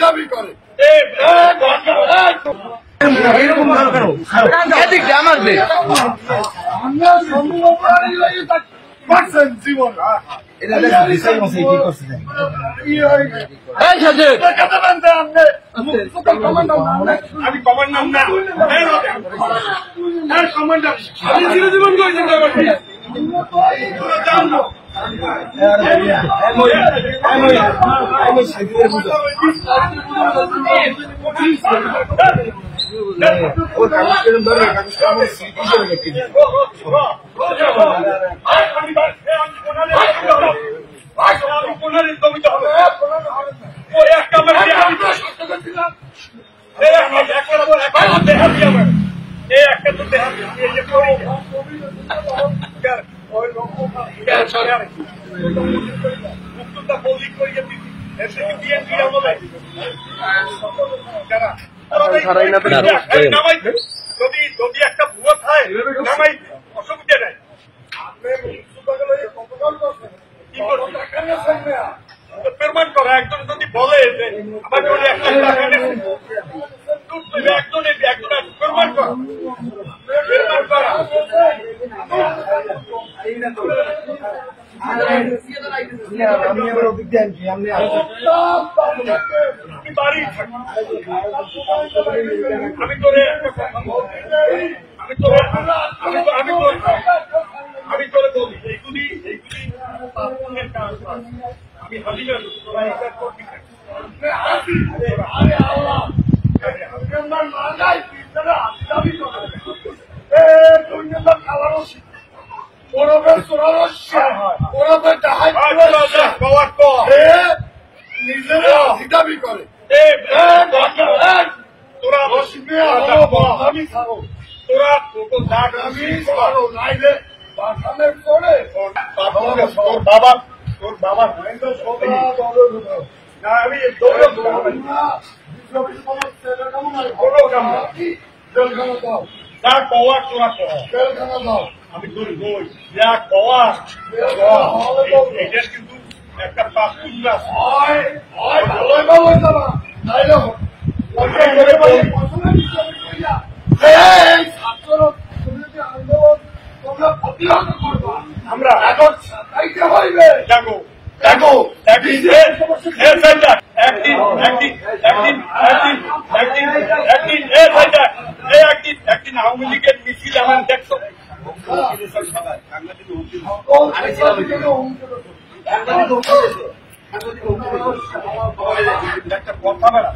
দাবি করে জীবন আমি কমান্ডার না কমান্ডার আমি চিরজীবন করেছি যদি একটা ভুয়া থাকে নামাই অসুবিধা নাই প্রমাণ করা একজন যদি বলে যে আমার জন্য একজন প্রমাণ করা আমি তোরে বলি এইগুলি আমি হাজির দাবি করে তোরা আমি খাবো তোরা নাইলে তোর বাবা আমি যা কওয়া তোরা আমি তোর বই যা কওয়া এটা কিন্তু একটা পাসপোর্ট না আমরা এখন হইবে দেখো একদিন আওয়ামী লীগের মিছিল আমার দেখছো একটা কথা বেড়া